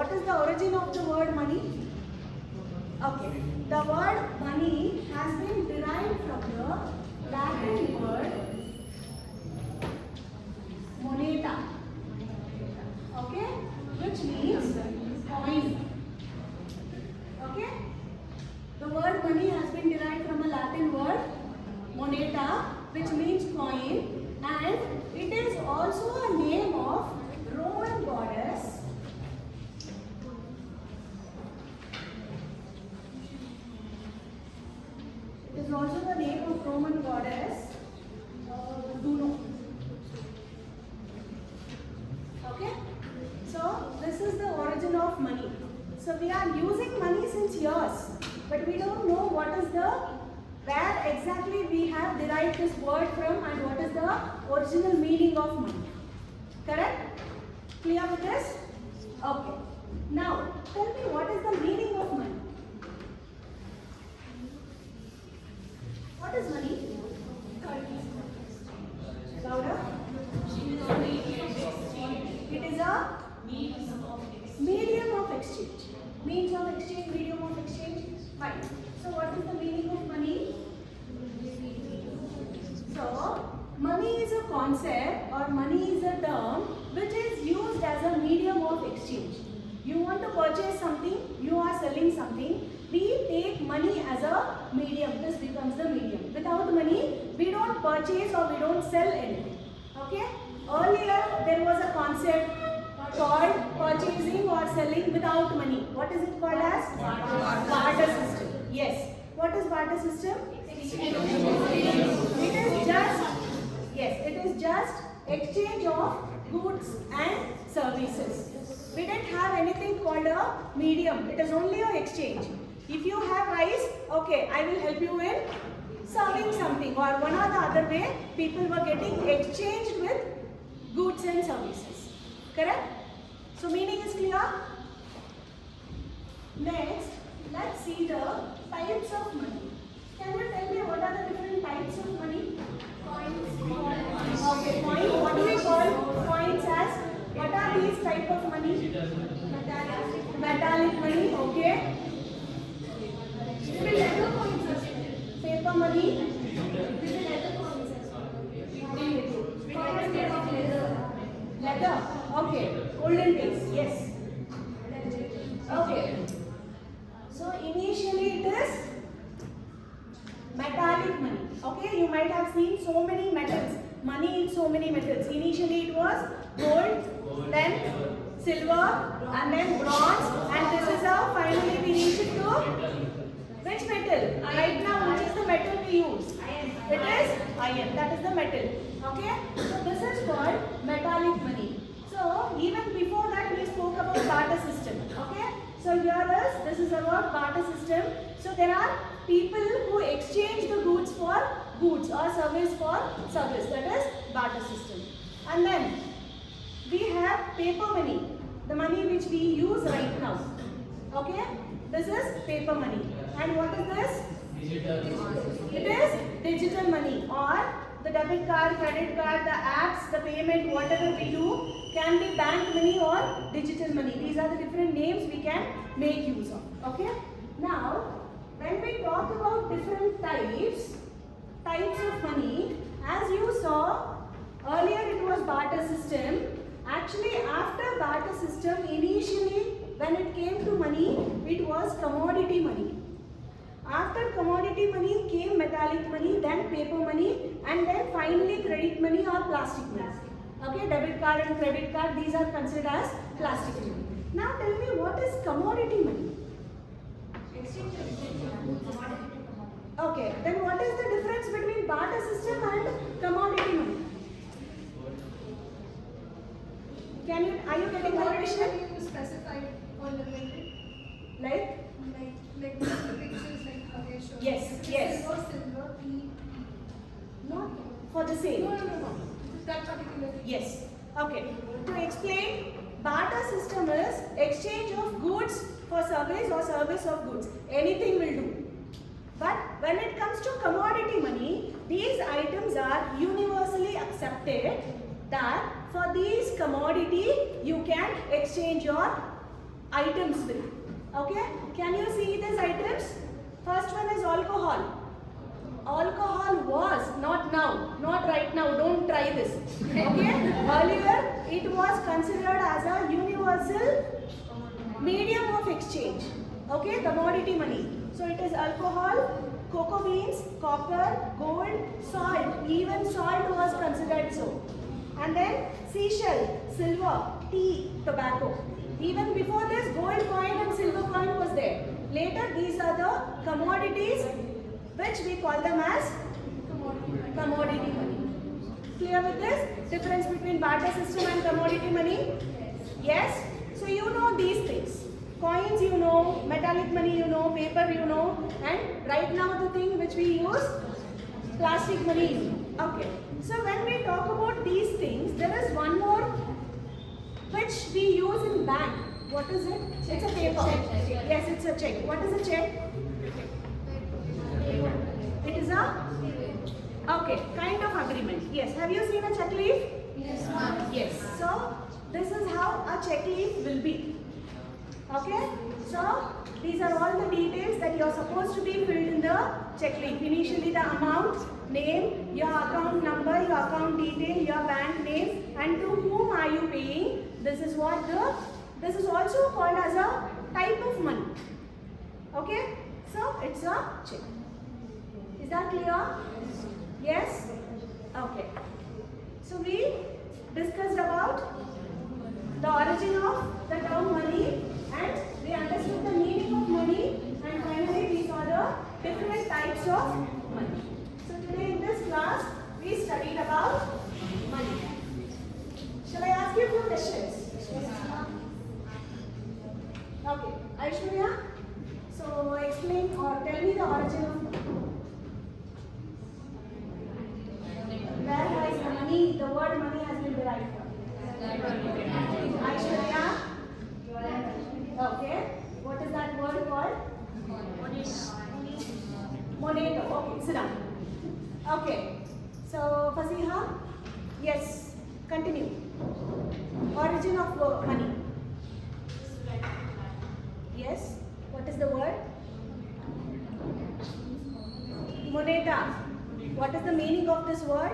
what is the origin of the word money? Okay, the word money has been derived from the Latin word moneta, okay, which means coin. Okay, the word money has been derived from a Latin word moneta, which means coin, and it is also a name of Roman goddess is also the name of Roman goddess Juno. Okay, so this is the origin of money. So we are using money since years, but we don't know where exactly we have derived this word from and what is the original meaning of money. Correct? Clear with this? Okay. Now tell me, what is the meaning of money? What is money? Louder. It is a medium of exchange. Means of exchange, medium of exchange. Fine. So what is the meaning of money? So money is a concept or money is a term which is used as a medium of exchange. You want to purchase something, you are selling something. We take money as a medium. This becomes the medium. Without money, we don't purchase or we don't sell anything. Okay? Earlier, there was a concept called purchasing or selling without money. What is it called as? Barter system. Yes. What is barter system? It is just exchange of goods and services. We didn't have anything called a medium. It is only an exchange. If you have rice, okay, I will help you in serving something, or one or the other way, people were getting exchanged with goods and services. Correct? So meaning is clear? Next, let's see the types of money. Can you tell me what are the different types of money? Coins. Okay, coin. What do we call coins as? What are these type of money? Metallic money. Okay. Paper money. Leather. Okay. Olden days. Yes. Okay. So initially it is metallic money. Okay. You might have seen so many metals. Money in so many metals. Initially it was gold, then silver, and then bronze, and this is how finally we reach it to which metal? Right now, which is the metal we use? It is iron. That is the metal. Okay. So this is called metallic money. So even before that, we spoke about barter system. Okay. So this is about barter system. So there are people who exchange the goods for goods or service for service. That is barter system. And then we have paper money, the money which we use right now. Okay. This is paper money. And what is this? Digital. It is digital money, or the debit card, credit card, the apps, the payment, whatever we do can be bank money or digital money. These are the different names we can make use of. Okay. Now, when we talk about different types of money, as you saw earlier, it was barter system. Actually, after barter system, initially when it came to money, it was commodity money. After commodity money came metallic money, then paper money, and then finally credit money or plastic money. Okay, debit card and credit card, these are considered as plastic money. Now tell me, what is commodity money? Okay, then what is the difference between barter system and commodity money? Are you getting my question? You specified on the limit. Like the pictures like okay, sure. Yes, yes. Silver, Not for the same. No. That particular thing. Yes. Okay. To explain, barter system is exchange of goods for service or service of goods. Anything will do. But when it comes to commodity money, these items are universally accepted that for these commodity you can exchange your items with. Okay, can you see these items? First one is alcohol. Alcohol was, not now, not right now, don't try this. Okay, earlier it was considered as a universal medium of exchange. Okay, commodity money. So it is alcohol, cocoa beans, copper, gold, salt. Even salt was considered so. And then seashell, silver, tea, tobacco. Even before this, gold coin and silver coin was there. Later, these are the commodities which we call them as commodity money. Clear with this? Difference between barter system and commodity money? Yes? So you know these things. Coins you know, metallic money you know, paper you know, and right now the thing which we use, plastic money you know. Okay. So when we talk about these things, there is one more which we use in bank. What is it? It's a paper. Yes, it's a check. What is a check? It is a kind of agreement. Yes. Have you seen a check leaf? Yes, ma'am. Yes. So this is how a check leaf will be. Okay. So these are all the details that you are supposed to be filled in the check leaf. Initially the amount, name, your account number, your account detail, your bank name, and to whom are you paying. This is also called as a type of money. Okay. So it's a check. Is that clear? Yes? Okay. So we discussed about the origin of the term money, and we understood the meaning of money, and finally we saw the different types of money. So today in this class we studied about money. Shall I ask you a few questions? Okay. Aishwarya, so explain or tell me the origin of money. Where has the money, the word money has been derived from? Aishwarya? Okay. What is that word called? Moneto. Okay, sit down. Okay. So, Fasiha? Yes. Continue. Origin of money. Yes. What is the word? Moneta. What is the meaning of this word?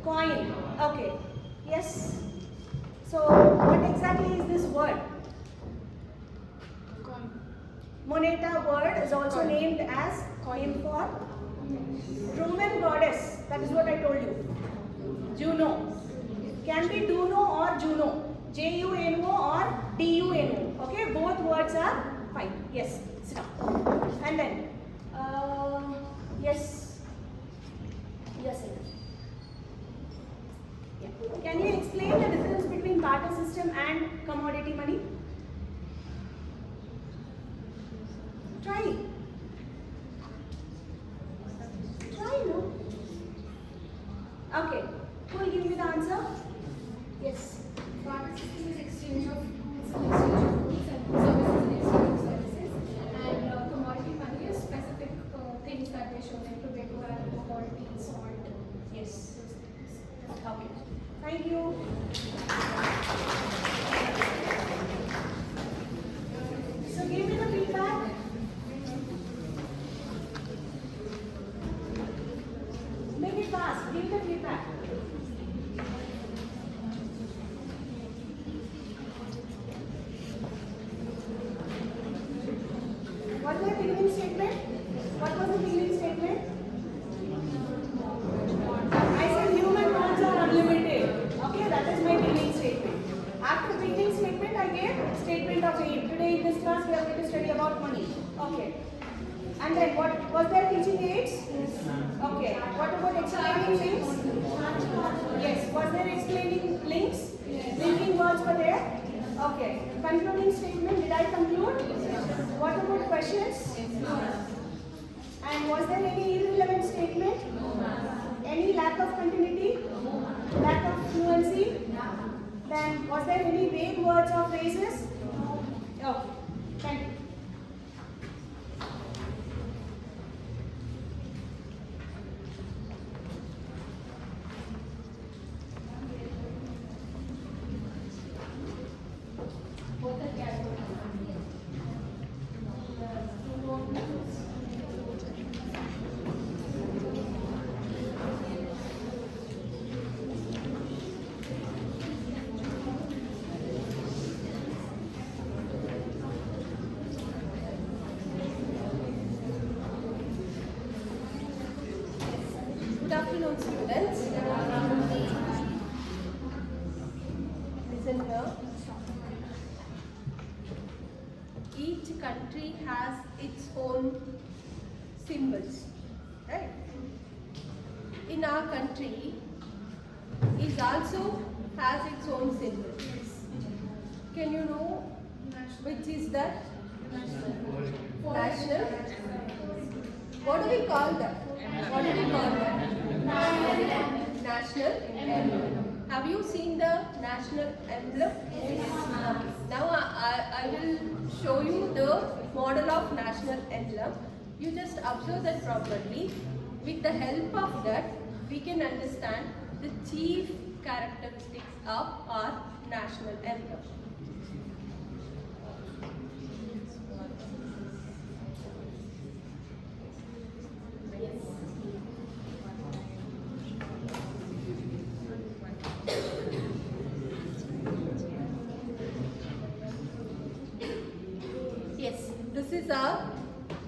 Coin. Okay. Yes. So, what exactly is this word? Moneta word is also named as coin for Roman goddess. That is what I told you. Juno. Can be Duno or Juno. Juno or Duno. Okay, both words are fine. Yes, sit down. And then, yes. Yes, sir. Yeah. Can you explain the difference between barter system and commodity money? Try. Try, no? Okay. Who will give me the answer? Yes. Barter system is exchange of goods and services and services. And commodity money is specific things that they show, like tobacco, alcohol, tea, salt. Yes. Okay. Thank you. So give me the feedback. Make it fast. Give me the feedback. What was the beginning statement? What was the beginning statement? I said human wants are unlimited. Okay, that is my beginning statement. After beginning statement, I gave statement of aim. Today in this class, we are going to study about money. Okay. And then what was there teaching aids? Okay. What about explaining links? Yes. Was there explaining links? Linking words were there? Okay. Concluding statement, did I conclude? What about questions? And was there any irrelevant statement? Any lack of continuity? Lack of fluency? Then was there any vague words or phrases? Okay. Thank you. Both the Good afternoon, students. Listen here. Each country has its own symbols, right? In our country, is also has its own symbol. Can you know which is that? National. What do we call that? What do we call that? National emblem. Have you seen the national emblem? Yes. Now I will show you the model of national emblem. You just observe that properly. With the help of that, we can understand the chief characteristics of our national emblem. Yes, this is our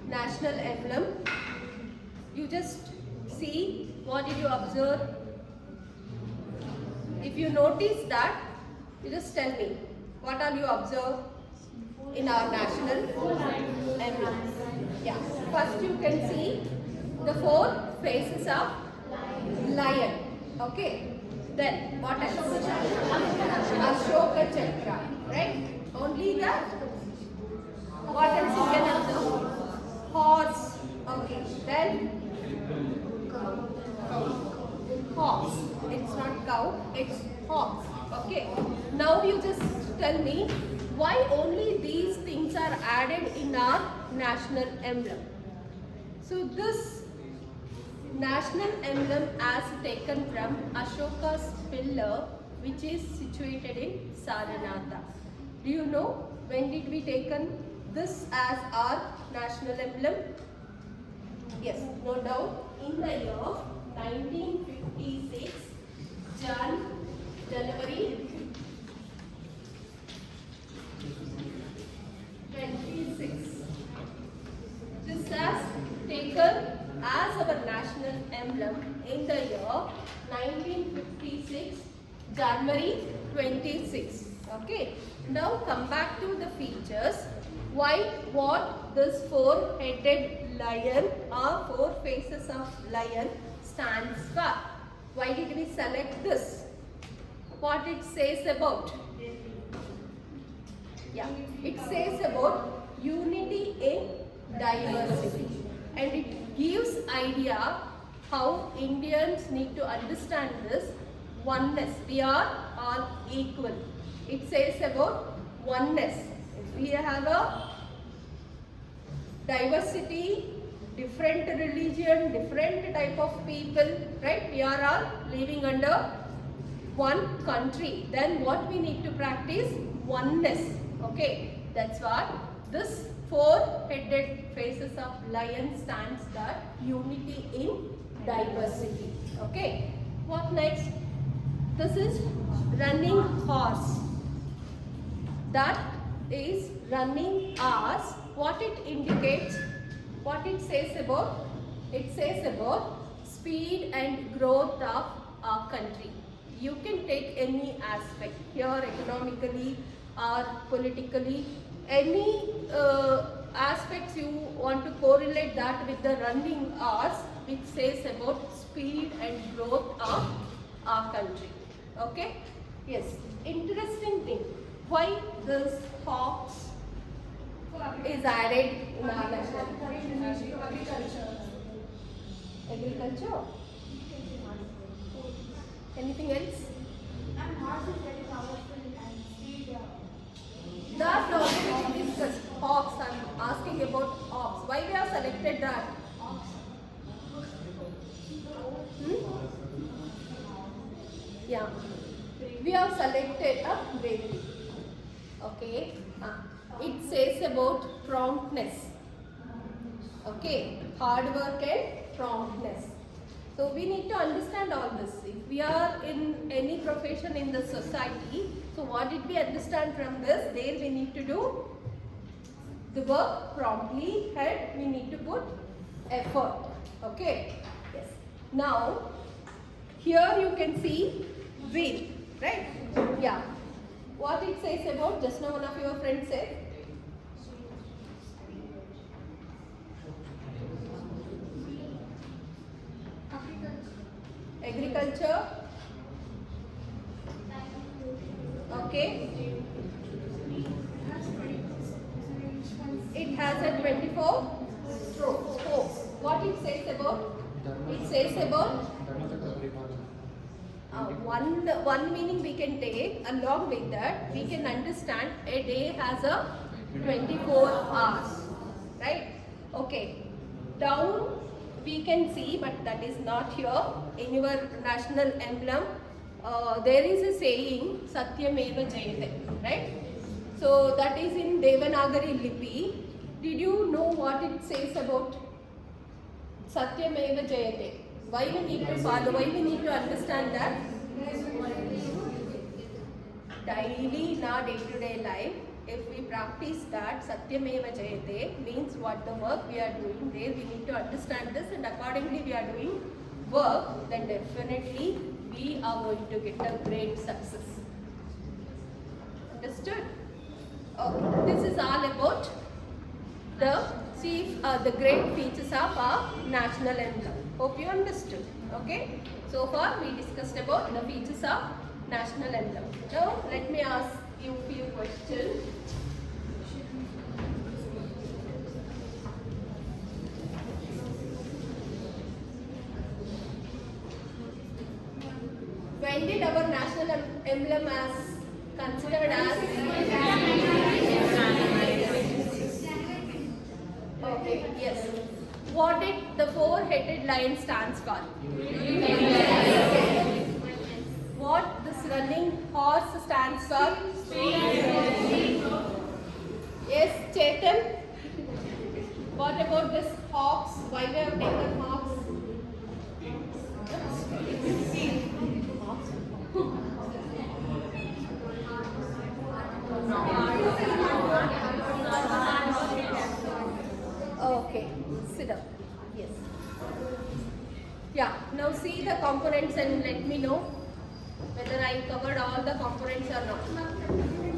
national emblem. You just see, what did you observe? If you notice that, you just tell me, what are you observe in our national emblem? Yeah, first you can see the 4 faces of lion. Okay. Then what else? Ashoka Chakra. Right? Only that. What else you can observe? Horse. Okay. Then horse. It's not cow, it's horse. Okay. Now you just tell me why only these things are added in our national emblem. So this national emblem as taken from Ashoka's pillar, which is situated in Saranatha. Do you know when did we taken this as our national emblem? Yes, no doubt. In the year 1956, January 26. This has taken as our national emblem in the year 1956, January 26. Okay. Now come back to the features. What this 4-headed lion or 4 faces of lion stands for? Why did we select this? What it says about? Yeah, it says about unity in diversity, and it gives idea how Indians need to understand this oneness. We are all equal. It says about oneness. We have a diversity, different religion, different type of people, right? We are all living under one country. Then what we need to practice? Oneness. Okay, that's what this 4-headed faces of lion stands for unity in diversity. Okay, what next? This is running horse. That is running hours. What it indicates, what it says about? It says about speed and growth of our country. You can take any aspect here, economically or politically, any aspects you want to correlate that with the running hours, which says about speed and growth of our country. Okay? Yes. Interesting thing. Why this fox is added in our national agriculture? Anything else? And horse is very powerful and speed. That already we discussed. Ox. I'm asking about ox. Why we have selected that? Yeah. We have selected a baby. Okay, it says about promptness. Okay, hard work and promptness. So we need to understand all this. If we are in any profession in the society, so what did we understand from this? There we need to do the work promptly and we need to put effort. Okay, yes. Now, here you can see wheel, right? Yeah. What it says about, just now one of your friends said, agriculture. Okay. It has a 24 spokes. What it says about? It says about one meaning we can take. Along with that, we can understand a day has a 24 hours, right? Okay. Down we can see, but that is not here. In your national emblem, there is a saying Satyameva Jayate, right? So that is in Devanagari Lipi. Did you know what it says about Satyameva Jayate? Why we need to follow? Why we need to understand that? Daily in our day-to-day life, if we practice that Satyameva Jayate means what the work we are doing there, we need to understand this, and accordingly we are doing work, then definitely we are going to get a great success. Understood? Okay. This is all about the great features of our national emblem. Hope you understood. Okay. So far we discussed about the features of national emblem. Now let me ask you a few questions. When did our national emblem as considered as? Okay, yes. What did the four-headed lion stands for? What this running horse stands for? Yes, Chetan. What about this hawks? Why we have taken hawks? Okay, sit up. Yes. Yeah, now see the components and let me know whether I covered all the components or not.